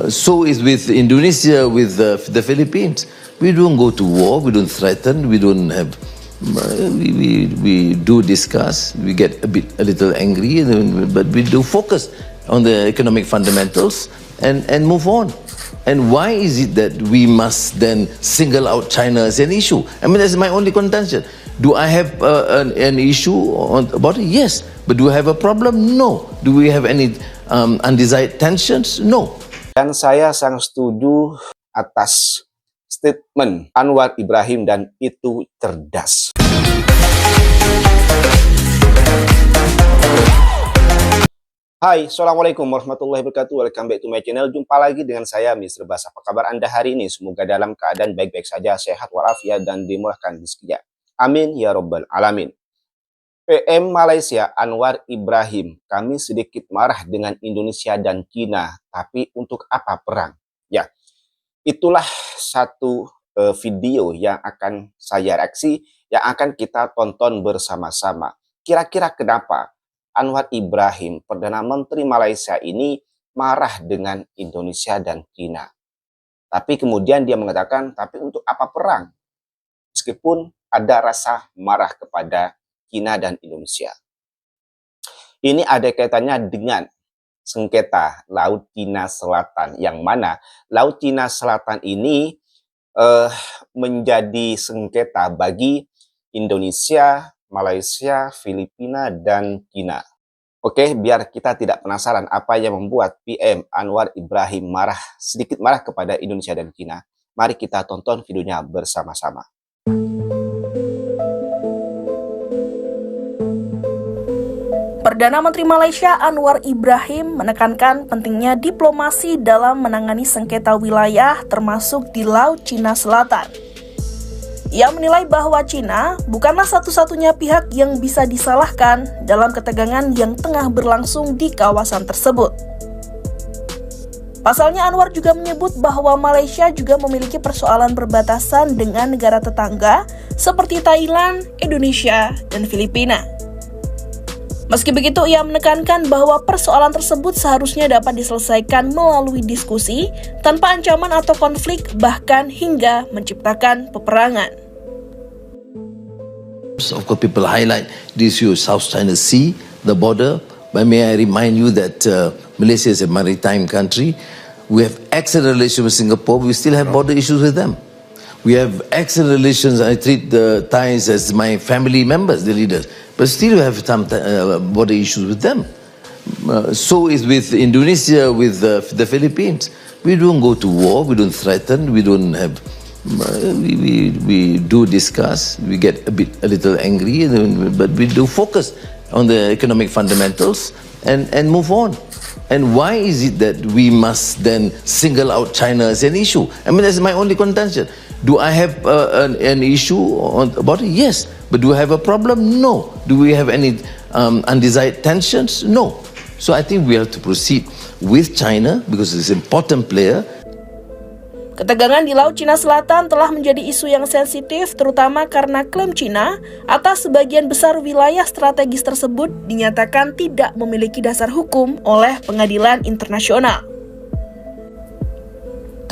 So is with Indonesia, with the Philippines. We don't go to war, we don't threaten, we don't have. We do discuss, we get a little angry, but we do focus on the economic fundamentals and move on. And why is it that we must then single out China as an issue? I mean, that's my only contention. Do I have an issue about it? Yes. But do I have a problem? No. Do we have any undesired tensions? No. Dan saya sangat setuju atas statement Anwar Ibrahim dan itu cerdas. Hai, Assalamualaikum warahmatullahi wabarakatuh. Welcome back to my channel. Jumpa lagi dengan saya, Mr. Bas. Apa kabar Anda hari ini? Semoga dalam keadaan baik-baik saja, sehat walafiat, dan dimurahkan rezeki. Amin ya Rabbal Alamin. PM Malaysia Anwar Ibrahim, kami sedikit marah dengan Indonesia dan China, tapi untuk apa perang? Ya, itulah satu video yang akan saya reaksi, yang akan kita tonton bersama-sama. Kira-kira kenapa Anwar Ibrahim, Perdana Menteri Malaysia ini marah dengan Indonesia dan China? Tapi kemudian dia mengatakan, tapi untuk apa perang? Meskipun ada rasa marah kepada China dan Indonesia. Ini ada kaitannya dengan sengketa Laut Cina Selatan, yang mana Laut Cina Selatan ini menjadi sengketa bagi Indonesia, Malaysia, Filipina, dan China. Oke, biar kita tidak penasaran apa yang membuat PM Anwar Ibrahim sedikit marah kepada Indonesia dan China, mari kita tonton videonya bersama-sama. Perdana Menteri Malaysia Anwar Ibrahim menekankan pentingnya diplomasi dalam menangani sengketa wilayah termasuk di Laut Cina Selatan. Ia menilai bahwa China bukanlah satu-satunya pihak yang bisa disalahkan dalam ketegangan yang tengah berlangsung di kawasan tersebut. Pasalnya, Anwar juga menyebut bahwa Malaysia juga memiliki persoalan perbatasan dengan negara tetangga seperti Thailand, Indonesia, dan Filipina. Meski begitu, ia menekankan bahwa persoalan tersebut seharusnya dapat diselesaikan melalui diskusi tanpa ancaman atau konflik, bahkan hingga menciptakan peperangan. Of course, people highlight the issue of South China Sea, the border. But may I remind you that Malaysia is a maritime country. We have excellent relations with Singapore. We still have border issues with them. We have excellent relations. I treat the Thais as my family members, the leaders. But still we have some border issues with them. So is with Indonesia, with the Philippines. We don't go to war, we don't threaten, we don't have. We do discuss, we get a little angry, but we do focus on the economic fundamentals and move on. And why is it that we must then single out China as an issue? I mean, that's my only contention. Do I have an issue about it? Yes. But do I have a problem? No. Do we have any undesired tensions? No. So I think we have to proceed with China because it's an important player. Ketegangan di Laut Cina Selatan telah menjadi isu yang sensitif, terutama karena klaim China atas sebagian besar wilayah strategis tersebut dinyatakan tidak memiliki dasar hukum oleh pengadilan internasional.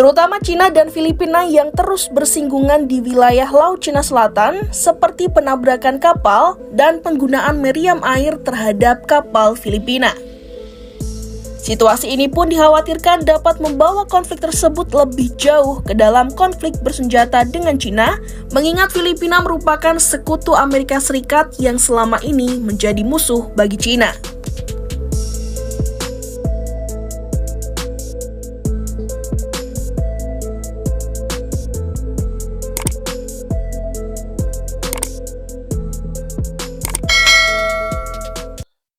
Terutama China dan Filipina yang terus bersinggungan di wilayah Laut Cina Selatan, seperti penabrakan kapal dan penggunaan meriam air terhadap kapal Filipina. Situasi ini pun dikhawatirkan dapat membawa konflik tersebut lebih jauh ke dalam konflik bersenjata dengan China, mengingat Filipina merupakan sekutu Amerika Serikat yang selama ini menjadi musuh bagi China.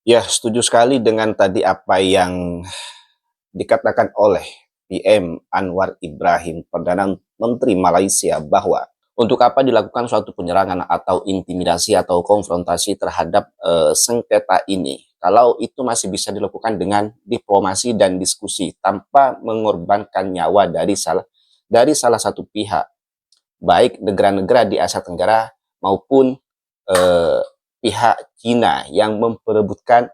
Ya, setuju sekali dengan tadi apa yang dikatakan oleh PM Anwar Ibrahim, Perdana Menteri Malaysia, bahwa untuk apa dilakukan suatu penyerangan atau intimidasi atau konfrontasi terhadap sengketa ini, kalau itu masih bisa dilakukan dengan diplomasi dan diskusi tanpa mengorbankan nyawa dari salah satu pihak, baik negara-negara di Asia Tenggara maupun pihak China yang memperebutkan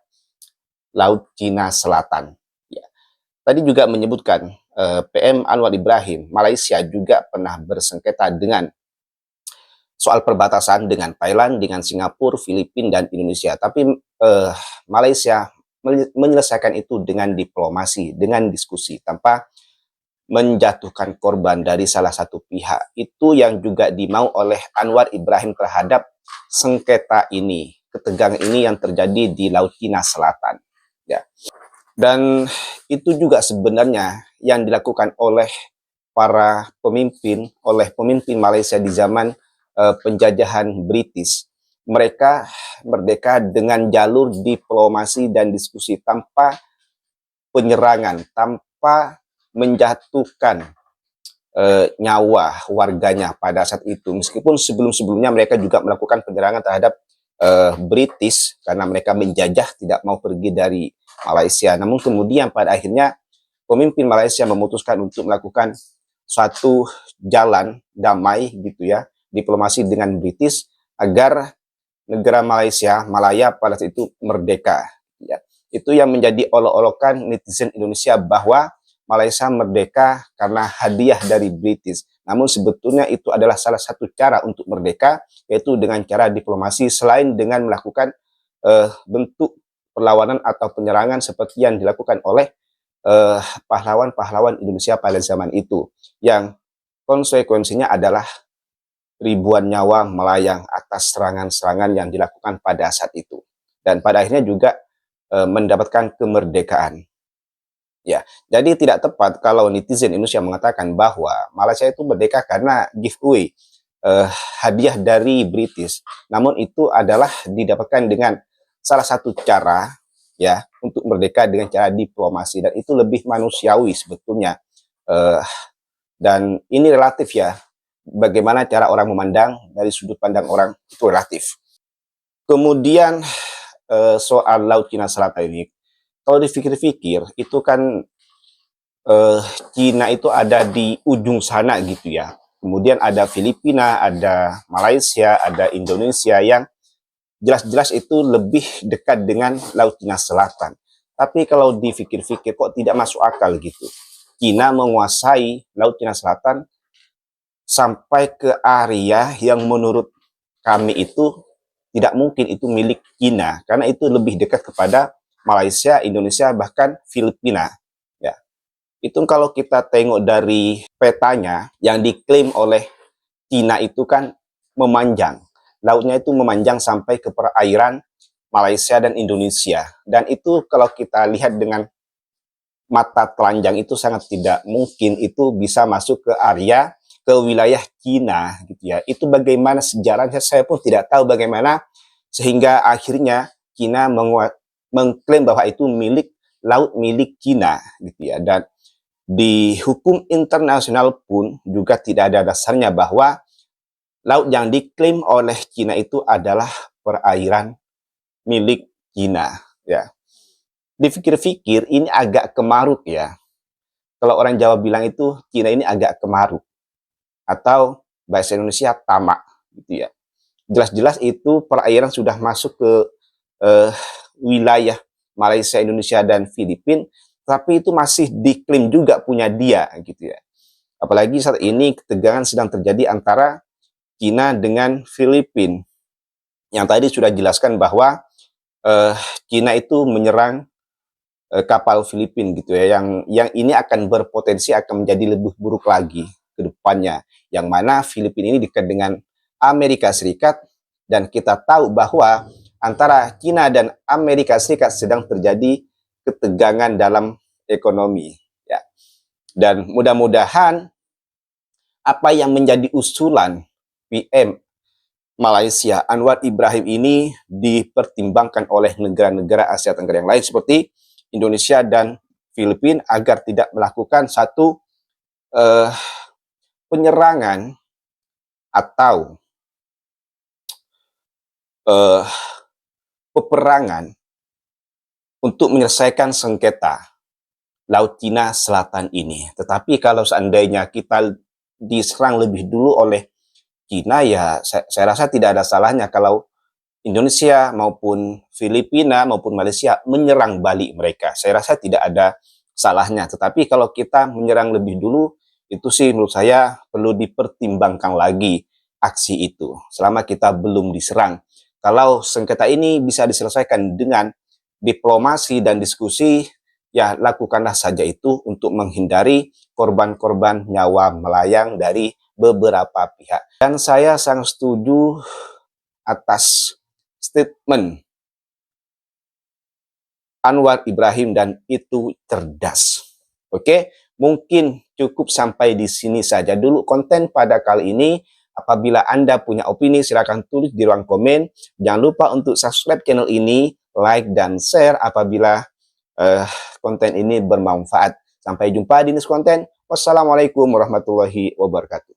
Laut Cina Selatan. Ya. Tadi juga menyebutkan PM Anwar Ibrahim, Malaysia juga pernah bersengketa dengan soal perbatasan dengan Thailand, dengan Singapura, Filipina, dan Indonesia. Tapi Malaysia menyelesaikan itu dengan diplomasi, dengan diskusi, tanpa menjatuhkan korban dari salah satu pihak. Itu yang juga dimau oleh Anwar Ibrahim terhadap sengketa ini, ketegangan ini yang terjadi di Laut Cina Selatan. Ya. Dan itu juga sebenarnya yang dilakukan oleh para pemimpin, oleh pemimpin Malaysia di zaman penjajahan British. Mereka merdeka dengan jalur diplomasi dan diskusi, tanpa penyerangan, tanpa menjatuhkan nyawa warganya pada saat itu. Meskipun sebelum-sebelumnya mereka juga melakukan penyerangan terhadap British karena mereka menjajah, tidak mau pergi dari Malaysia. Namun kemudian pada akhirnya pemimpin Malaysia memutuskan untuk melakukan suatu jalan damai gitu ya, diplomasi dengan British agar negara Malaysia, Malaya pada saat itu merdeka. Ya. Itu yang menjadi olok-olokan netizen Indonesia bahwa Malaysia merdeka karena hadiah dari British. Namun sebetulnya itu adalah salah satu cara untuk merdeka, yaitu dengan cara diplomasi selain dengan melakukan bentuk perlawanan atau penyerangan seperti yang dilakukan oleh pahlawan-pahlawan Indonesia pada zaman itu, yang konsekuensinya adalah ribuan nyawa melayang atas serangan-serangan yang dilakukan pada saat itu, dan pada akhirnya juga mendapatkan kemerdekaan. Ya, jadi tidak tepat kalau netizen Indonesia mengatakan bahwa Malaysia itu merdeka karena giveaway, hadiah dari British. Namun itu adalah didapatkan dengan salah satu cara ya untuk merdeka dengan cara diplomasi, dan itu lebih manusiawi sebetulnya. Dan ini relatif ya, bagaimana cara orang memandang, dari sudut pandang orang itu relatif. Kemudian soal Laut Cina Selatan ini, kalau dipikir-pikir itu kan Cina itu ada di ujung sana gitu ya. Kemudian ada Filipina, ada Malaysia, ada Indonesia yang jelas-jelas itu lebih dekat dengan Laut Cina Selatan. Tapi kalau dipikir-pikir kok tidak masuk akal gitu. Cina menguasai Laut Cina Selatan sampai ke area yang menurut kami itu tidak mungkin itu milik Cina, karena itu lebih dekat kepada Malaysia, Indonesia, bahkan Filipina. Ya. Itu kalau kita tengok dari petanya yang diklaim oleh Cina itu kan memanjang. Lautnya itu memanjang sampai ke perairan Malaysia dan Indonesia. Dan itu kalau kita lihat dengan mata telanjang itu sangat tidak mungkin itu bisa masuk ke area, ke wilayah Cina gitu ya. Itu bagaimana sejarahnya saya pun tidak tahu bagaimana sehingga akhirnya Cina mengklaim bahwa itu laut milik Cina gitu ya. Dan di hukum internasional pun juga tidak ada dasarnya bahwa laut yang diklaim oleh Cina itu adalah perairan milik Cina ya. Dipikir-pikir ini agak kemaruk ya. Kalau orang Jawa bilang itu Cina ini agak kemaruk, atau bahasa Indonesia tamak gitu ya. Jelas-jelas itu perairan sudah masuk ke wilayah Malaysia, Indonesia, dan Filipina, tapi itu masih diklaim juga punya dia gitu ya. Apalagi saat ini ketegangan sedang terjadi antara Cina dengan Filipina. Yang tadi sudah jelaskan bahwa Cina itu menyerang kapal Filipina gitu ya, yang ini akan berpotensi akan menjadi lebih buruk lagi ke depannya. Yang mana Filipina ini dekat dengan Amerika Serikat, dan kita tahu bahwa antara Cina dan Amerika Serikat sedang terjadi ketegangan dalam ekonomi ya. Dan mudah-mudahan apa yang menjadi usulan PM Malaysia Anwar Ibrahim ini dipertimbangkan oleh negara-negara Asia Tenggara yang lain seperti Indonesia dan Filipina agar tidak melakukan satu penyerangan atau peperangan untuk menyelesaikan sengketa Laut Cina Selatan ini. Tetapi kalau seandainya kita diserang lebih dulu oleh Cina, ya saya rasa tidak ada salahnya kalau Indonesia maupun Filipina maupun Malaysia menyerang balik mereka. Saya rasa tidak ada salahnya. Tetapi kalau kita menyerang lebih dulu, itu sih menurut saya perlu dipertimbangkan lagi aksi itu selama kita belum diserang. Kalau sengketa ini bisa diselesaikan dengan diplomasi dan diskusi, ya lakukanlah saja itu untuk menghindari korban-korban nyawa melayang dari beberapa pihak. Dan saya sangat setuju atas statement Anwar Ibrahim dan itu cerdas. Oke, mungkin cukup sampai di sini saja dulu konten pada kali ini. Apabila Anda punya opini, silakan tulis di ruang komen. Jangan lupa untuk subscribe channel ini, like, dan share apabila konten ini bermanfaat. Sampai jumpa di next konten. Wassalamualaikum warahmatullahi wabarakatuh.